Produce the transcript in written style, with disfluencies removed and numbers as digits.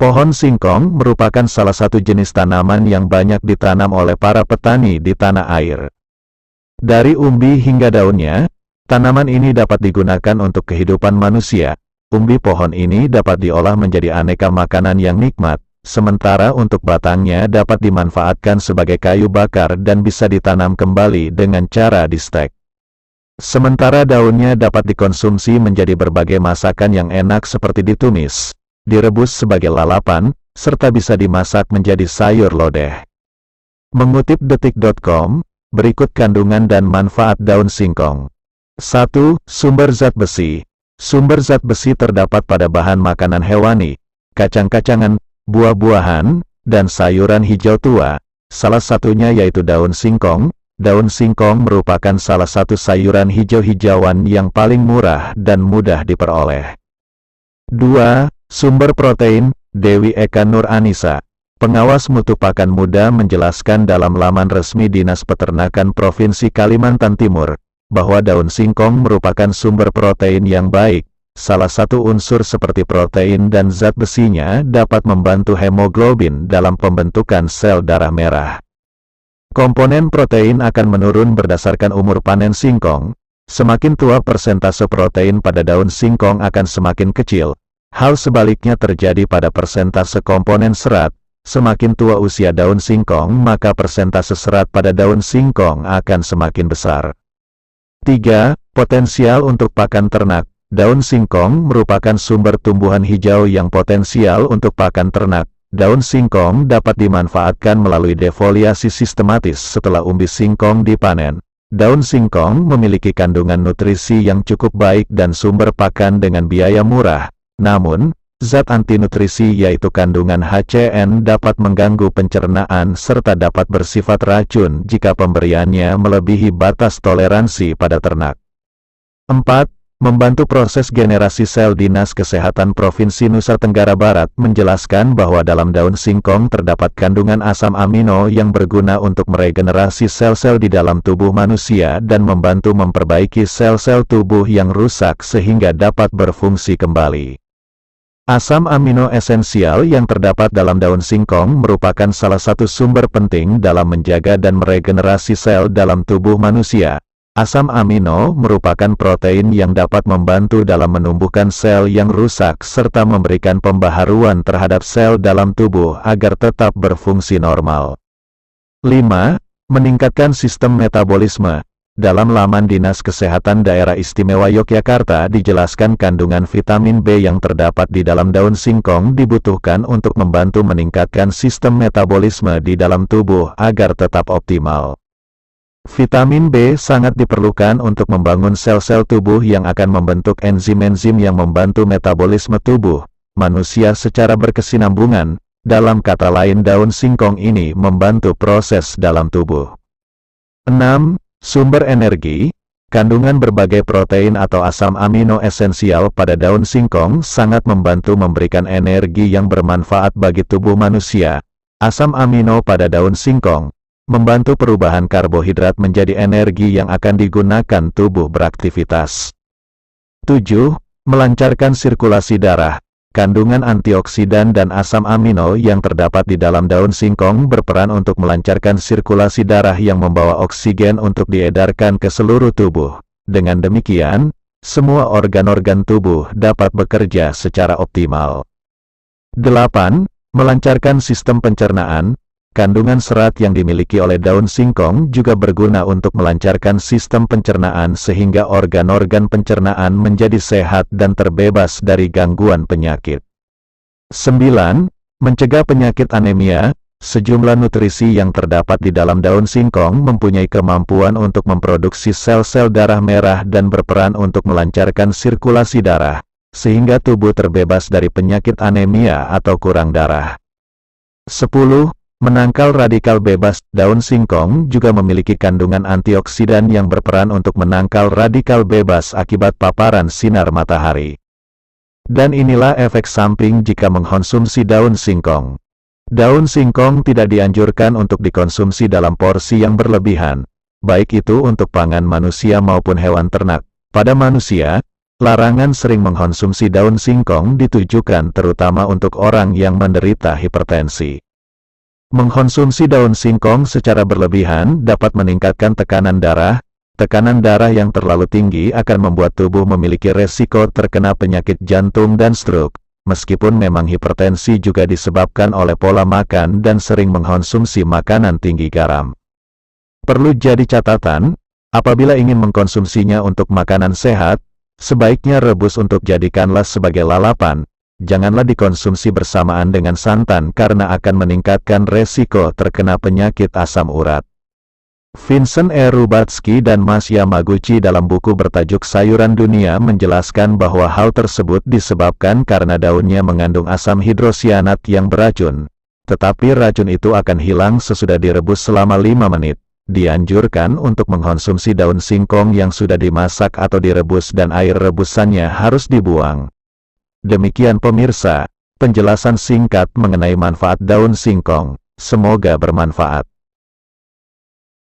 Pohon singkong merupakan salah satu jenis tanaman yang banyak ditanam oleh para petani di tanah air. Dari umbi hingga daunnya, tanaman ini dapat digunakan untuk kehidupan manusia. Umbi pohon ini dapat diolah menjadi aneka makanan yang nikmat, sementara untuk batangnya dapat dimanfaatkan sebagai kayu bakar dan bisa ditanam kembali dengan cara di-stek. Sementara daunnya dapat dikonsumsi menjadi berbagai masakan yang enak seperti ditumis, direbus sebagai lalapan, serta bisa dimasak menjadi sayur lodeh. Mengutip detik.com, berikut kandungan dan manfaat daun singkong. 1. Sumber zat besi. Sumber zat besi terdapat pada bahan makanan hewani, kacang-kacangan, buah-buahan, dan sayuran hijau tua. Salah satunya yaitu daun singkong. Daun singkong merupakan salah satu sayuran hijau-hijauan yang paling murah dan mudah diperoleh. 2. Sumber protein. Dewi Eka Nur Anissa, pengawas mutu pakan muda, menjelaskan dalam laman resmi Dinas Peternakan Provinsi Kalimantan Timur, bahwa daun singkong merupakan sumber protein yang baik. Salah satu unsur seperti protein dan zat besinya dapat membantu hemoglobin dalam pembentukan sel darah merah. Komponen protein akan menurun berdasarkan umur panen singkong. Semakin tua persentase protein pada daun singkong akan semakin kecil. Hal sebaliknya terjadi pada persentase komponen serat. Semakin tua usia daun singkong, maka persentase serat pada daun singkong akan semakin besar. 3. Potensial untuk pakan ternak. Daun singkong merupakan sumber tumbuhan hijau yang potensial untuk pakan ternak. Daun singkong dapat dimanfaatkan melalui defoliasi sistematis setelah umbi singkong dipanen. Daun singkong memiliki kandungan nutrisi yang cukup baik dan sumber pakan dengan biaya murah. Namun, zat antinutrisi yaitu kandungan HCN dapat mengganggu pencernaan serta dapat bersifat racun jika pemberiannya melebihi batas toleransi pada ternak. 4. Membantu proses generasi sel. Dinas Kesehatan Provinsi Nusa Tenggara Barat menjelaskan bahwa dalam daun singkong terdapat kandungan asam amino yang berguna untuk meregenerasi sel-sel di dalam tubuh manusia dan membantu memperbaiki sel-sel tubuh yang rusak sehingga dapat berfungsi kembali. Asam amino esensial yang terdapat dalam daun singkong merupakan salah satu sumber penting dalam menjaga dan meregenerasi sel dalam tubuh manusia. Asam amino merupakan protein yang dapat membantu dalam menumbuhkan sel yang rusak serta memberikan pembaharuan terhadap sel dalam tubuh agar tetap berfungsi normal. 5. Meningkatkan sistem metabolisme. Dalam laman Dinas Kesehatan Daerah Istimewa Yogyakarta dijelaskan kandungan vitamin B yang terdapat di dalam daun singkong dibutuhkan untuk membantu meningkatkan sistem metabolisme di dalam tubuh agar tetap optimal. Vitamin B sangat diperlukan untuk membangun sel-sel tubuh yang akan membentuk enzim-enzim yang membantu metabolisme tubuh manusia secara berkesinambungan. Dalam kata lain, daun singkong ini membantu proses dalam tubuh. 6. Sumber energi. Kandungan berbagai protein atau asam amino esensial pada daun singkong sangat membantu memberikan energi yang bermanfaat bagi tubuh manusia. Asam amino pada daun singkong membantu perubahan karbohidrat menjadi energi yang akan digunakan tubuh beraktivitas. 7. Melancarkan sirkulasi darah. Kandungan antioksidan dan asam amino yang terdapat di dalam daun singkong berperan untuk melancarkan sirkulasi darah yang membawa oksigen untuk diedarkan ke seluruh tubuh. Dengan demikian, semua organ-organ tubuh dapat bekerja secara optimal. 8. Melancarkan sistem pencernaan. Kandungan serat yang dimiliki oleh daun singkong juga berguna untuk melancarkan sistem pencernaan sehingga organ-organ pencernaan menjadi sehat dan terbebas dari gangguan penyakit. 9. Mencegah penyakit anemia. Sejumlah nutrisi yang terdapat di dalam daun singkong mempunyai kemampuan untuk memproduksi sel-sel darah merah dan berperan untuk melancarkan sirkulasi darah, sehingga tubuh terbebas dari penyakit anemia atau kurang darah. 10. Menangkal radikal bebas. Daun singkong juga memiliki kandungan antioksidan yang berperan untuk menangkal radikal bebas akibat paparan sinar matahari. Dan inilah efek samping jika mengkonsumsi daun singkong. Daun singkong tidak dianjurkan untuk dikonsumsi dalam porsi yang berlebihan, baik itu untuk pangan manusia maupun hewan ternak. Pada manusia, Larangan sering mengkonsumsi daun singkong ditujukan terutama untuk orang yang menderita hipertensi. Mengkonsumsi daun singkong secara berlebihan dapat meningkatkan tekanan darah. Tekanan darah yang terlalu tinggi akan membuat tubuh memiliki resiko terkena penyakit jantung dan stroke. Meskipun memang hipertensi juga disebabkan oleh pola makan dan sering mengkonsumsi makanan tinggi garam. Perlu jadi catatan, apabila ingin mengkonsumsinya untuk makanan sehat, sebaiknya rebus untuk jadikanlah sebagai lalapan. Janganlah dikonsumsi bersamaan dengan santan karena akan meningkatkan resiko terkena penyakit asam urat. Vincent E. Rubatsky dan Mas Yamaguchi dalam buku bertajuk Sayuran Dunia menjelaskan bahwa hal tersebut disebabkan karena daunnya mengandung asam hidrosianat yang beracun. Tetapi racun itu akan hilang sesudah direbus selama 5 menit. Dianjurkan untuk mengkonsumsi daun singkong yang sudah dimasak atau direbus dan air rebusannya harus dibuang. Demikian pemirsa, penjelasan singkat mengenai manfaat daun singkong. Semoga bermanfaat.